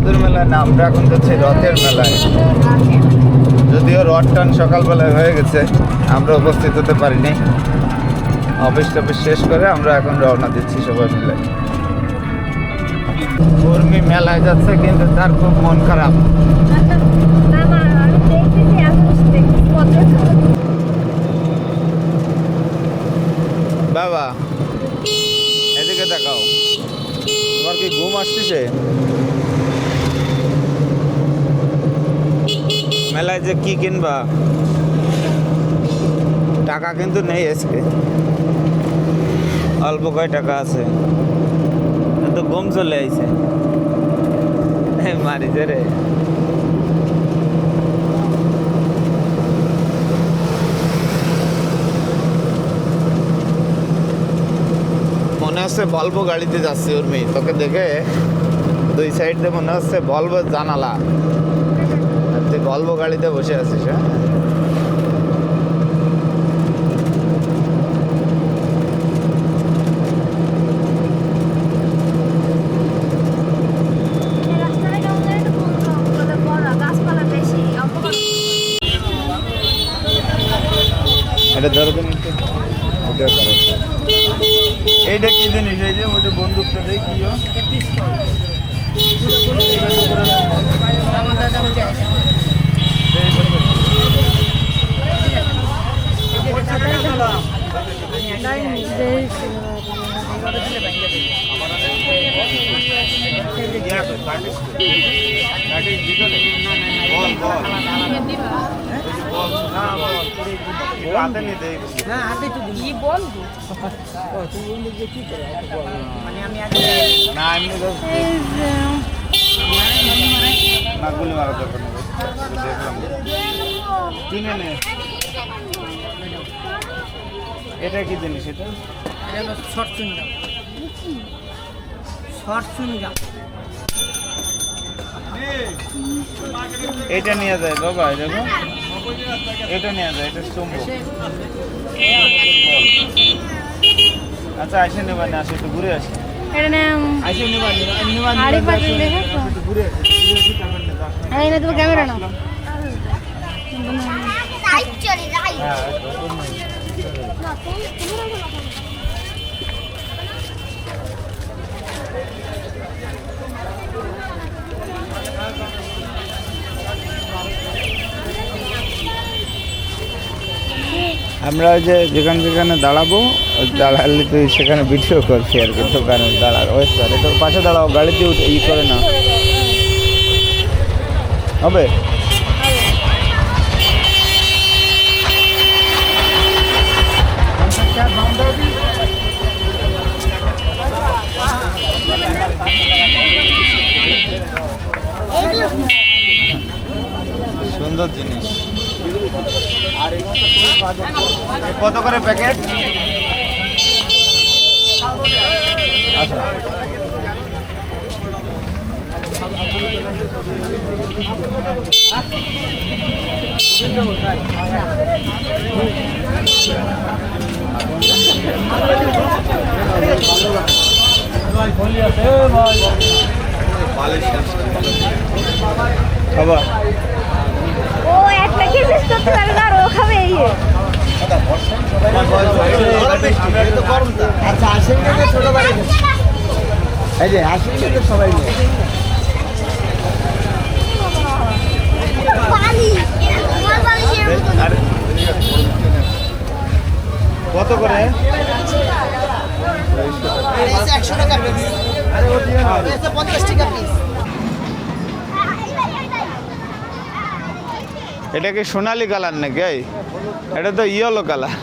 চাঁদের মেলায় না, আমরা এখন যাচ্ছি রথের মেলায়। যদিও রথ টান সকালবেলায় হয়ে গেছে, আমরা উপস্থিত হতে পারিনি। অফিস টফিস শেষ করে আমরা এখন রওনা দিচ্ছি সবাই মিলে। কর্মী মেলায় যাচ্ছে কিন্তু তার খুব মন খারাপ। বাবা এদিকে দেখাও, তোমার কি ঘুম আসতেছে? মেলায় যে কি কিনবা, টাকা কিন্তু নেই আজকে, অল্প কয় টাকা আছে, তো ঘুম চলে আইছে। মারিছে রে। মনে হচ্ছে ভলভো গাড়িতে যাচ্ছি উর্মি, তোকে দেখে দুই সাইড দিয়ে মনে হচ্ছে ভলভো জানালা, আর তুই ভলভো গাড়িতে বসে আছিস। হ্যাঁ, এটা ধরবেন একটু, ওটা করো। এইটা কি জিনিস? এই যে ওইটা বন্দুকটা দেয় কি? হাতে নিতে না, এমনি না, গুলি মারা দরকার নেই, দেখলাম কিনে নে। এটা কি জিনিস? এটা শর্ট চুনজাম, শর্ট চুনজাম। এটা নিয়ে যায় বাবা, দেখো এটা নিয়ে যায়, এটা চুম্বক। আচ্ছা আসে নেবা না, আসে একটু ঘুরে আসে, আসে নেবা ঘুরে আসে। ক্যামেরা না আমরা ওই যে যেখানে দাঁড়াবো, ওই দাঁড়ালে তুই সেখানে ভিডিও করছি আর কি। দোকানে দাঁড়া, ওই স্যার এটা পাশে দাঁড়াও, গাড়িতে উঠে করে না হবে। সুন্দর জিনিস। কত করে প্যাকেট? আচ্ছা, খাবার ও একটা কেসেস করতে পারবে না, আর ও খাবে এই। আচ্ছা আসেন কিন্তু ছোট বাড়ি, এই যে আসেন কিন্তু সবাই নিয়ে। কত করে? 100 টাকা পিস, 50 টাকা পিস। এটা কি সোনালি কালার নাকি? এটা তো ইয়েলো কালার।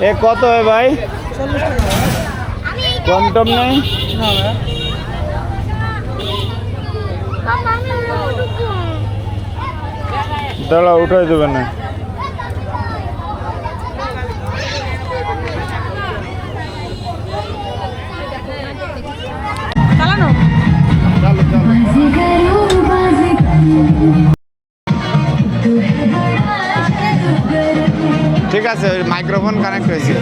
এ কত হয় ভাই? কম টম নেই? দাঁড়া, উঠাই দেবেন না। ঠিক আছে, ওই মাইক্রোফোন কানেক্ট হয়েছে।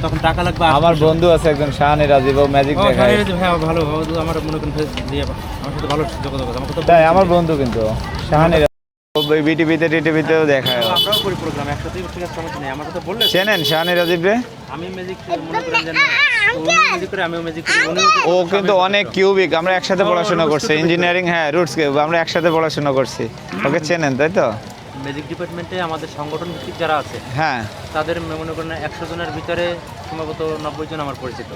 তখন টাকা লাগবে। আমার বন্ধু আছে একজন শাহানি রাজীব, ও ম্যাজিক দেখায়। হ্যাঁ ভালো, আমার মনে করেন আমার সাথে ভালো যোগাযোগ আছে। আমাকে তো তাই আমার বন্ধু কিন্তু শাহানি বিটিভিতে টিটিভিতেও দেখায়। আমরাও করি প্রোগ্রাম একসাথে, ঠিক আছে, সমস্যা নেই। আমার কথা বললে চেনেন শাহানি রাজীব রে? আমি ম্যাজিক মনে করেন জানি, ম্যাজিক করে আমিও ম্যাজিক করি। ও কিন্তু অনেক কিউবিক, আমরা একসাথে পড়াশোনা করছি ইঞ্জিনিয়ারিং, হ্যাঁ রুটস কিউব, আমরা একসাথে পড়াশোনা করছি। ওকে চেনেন তাই তো? ম্যাজিক ডিপার্টমেন্টে আমাদের সংগঠন ভিত্তিক যারা আছে, হ্যাঁ, তাদের মনে করেন 100 জনের ভিতরে সম্ভবত 90 জন আমার পরিচিত।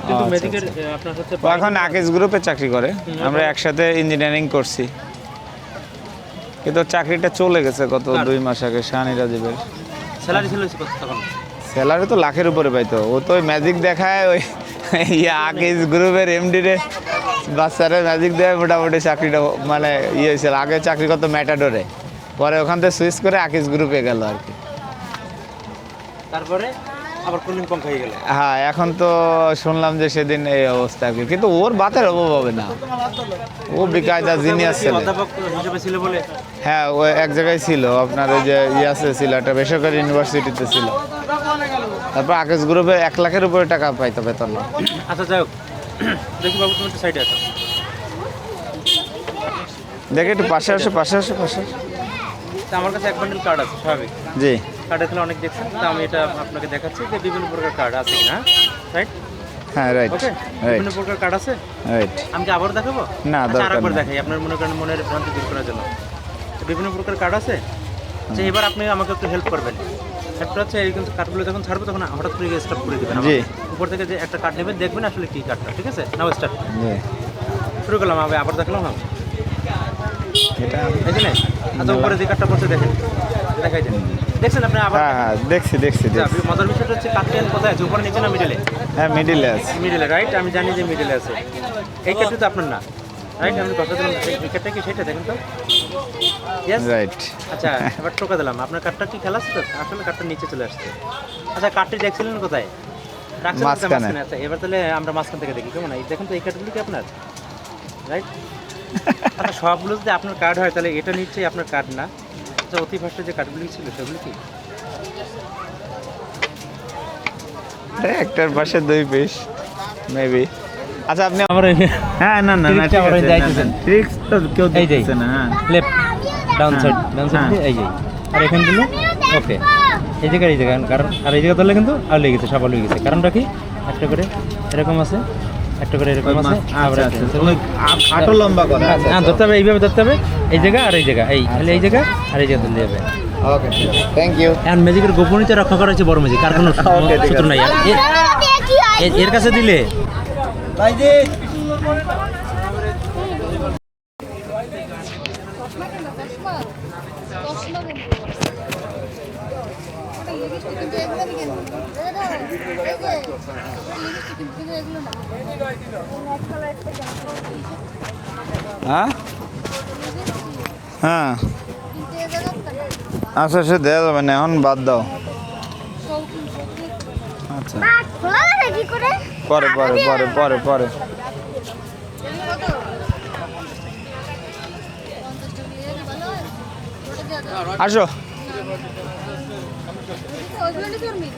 কিন্তু আচ্ছা, ম্যাজিকের আপনার সাথে ও এখন আকিজ গ্রুপে চাকরি করে, আমরা একসাথে ইঞ্জিনিয়ারিং করছি। কিন্তু চাকরিটা চলে গেছে গত 2 মাস আগে শাহানি রাজীবের। স্যালারি ছিল কত তখন? স্যালারি তো লাখের উপরে পাইতো। ও তো ওই ম্যাজিক দেখায়, ওই আকিজ গ্রুপের এমডি রে বাচ্চারা ম্যাজিক দেয়, মোটামুটি চাকরিটা মানে ইয়ে হয়েছিল। আগে চাকরি করতো ম্যাটাডোরে, পরে ওখান থেকে সুইচ করে আকিজ গ্রুপে গেল আর কি। তারপরে আবার কোন কম হয়ে গেল। হ্যাঁ, এখন তো শুনলাম যে সেদিন এই অবস্থা আর কি। কিন্তু ওর বাতের অভাব হবে না, ও বিকায়দা জিনিয়াস ছিল। অধ্যাপক হিসেবে ছিল বলে? হ্যাঁ, ও এক জায়গায় ছিল, আপনার ওই যে ইয়াসে ছিল, একটা বেসরকারি ইউনিভার্সিটিতে ছিল। তারপর আকিজ গ্রুপে 1 লাখের উপরে টাকা পাইতো বেতন। আচ্ছা যাই হোক, দেখি বাবু তুমি একটু সাইডে আসো। দেখে একটু পাশে আসো, পাশে আসো, পাশে আসো। তা আমার কাছে 1 বান্ডেল কার্ড আছে স্বাভাবিক। জি, কার্ডের তাহলে অনেক দেখছেন, তা আমি এটা আপনাকে দেখাচ্ছি যে বিভিন্ন প্রকার কার্ড আছে কিনা। রাইট? হ্যাঁ, রাইট ওকে, রাইট বিভিন্ন প্রকার কার্ড আছে। রাইট। আমি কি আবার দেখাবো? না, আচ্ছা, দরকার আরেকবার নেই। দেখাই আপনার মনে করেন মনের ভ্রান্তি দূর করার জন্য। তো বিভিন্ন প্রকার কার্ড আছে, যে এবার আপনি আমাকে একটু হেল্প করবেন। হেল্পটা হচ্ছে এই কার্ডগুলো যখন ছাড়বো তখন হঠাৎ করে স্টপ করে দেবেন। জি। উপর থেকে যে একটা কার্ড নেবেন, দেখবেন আসলে কি কার্ডটা, ঠিক আছে? নাও স্টার্ট। জি, শুরু করলাম, আমি আবার দেখলাম। আমি এটা এই যে আচ্ছা, উপরে যে কার্ডটা পড়ছে দেখেন, দেখাই দেন, দেখছেন আপনি আবার? হ্যাঁ হ্যাঁ, দেখছি দেখছি আচ্ছা, দেখছি। মজার বিষয়টা হচ্ছে কার্ডটা কোথায় আছে, উপরে নিচে না মিডলে? হ্যাঁ, মিডিলে আছে। মিডলে, রাইট? আমি জানি যে মিডলে আছে। এই কার্ডটা তো আপনার না, রাইট? আমি কথা দিলাম এই কার্ডটা কি সেটা দেখেন তো। Yes, right. আচ্ছা, এবার টোকা দিলাম। আপনার কার্ডটা কি খেলা আছে তো? আসলে কার্ডটা নিচে চলে আসছে। আচ্ছা, কার্ডটি দেখছিলেন কোথায়? রাখছেন কোথায়? মাঝখানে। মাঝখানে। আচ্ছা, এবার তাহলে আমরা মাঝখান থেকে দেখি কেমন। এই দেখেন তো, এই কার্ডগুলো কি আপনার? রাইট? আচ্ছা, সবগুলো যদি আপনার কার্ড হয় তাহলে এটা নিশ্চয়ই আপনার কার্ড না। আচ্ছা, অতি ফার্স্টে যে কার্ডগুলি ছিল সেগুলো কি? একটার পাশে 2 পিস মেবি। আচ্ছা, আপনি আমার হ্যাঁ, না না না, ট্রিক্সটা আবার যাইতেছেন। ট্রিক্স তো কেউ এই যে দিচ্ছে না। হ্যাঁ, left down side, down side, এই যে। আর এখানগুলো ওকে এই জায়গা কারণ আর এই জায়গা ধরলে কিন্তু আলু লেগে গেছে, সব আলু লেগে গেছে। কারণটা কি? একটা করে এরকম আছে, একটা করে এরকম আছে, আবার একটা আছে। আটো লম্বা করে। হ্যাঁ ধরতে হবে, এইভাবে ধরতে হবে, এই জায়গা আর এই জায়গা, এই তাহলে এই জায়গা আর এই জায়গা ধরলে যাবে। ওকে, থ্যাংক ইউ। এখন ম্যাজিকের গোপনীয়তা রক্ষা করা হচ্ছে বড় ম্যাজিক, আর কোনো Okay, ঠিক সূত্র আছে। নাই। এর কাছে দিলে হ্যাঁ হ্যাঁ আচ্ছা, সে দেওয়া যাবে না, এখন বাদ দাও। আচ্ছা, খোলা যাবে কি করে? পরে পরে পরে পরে পরে আসো। ওইগুলো নিয়ে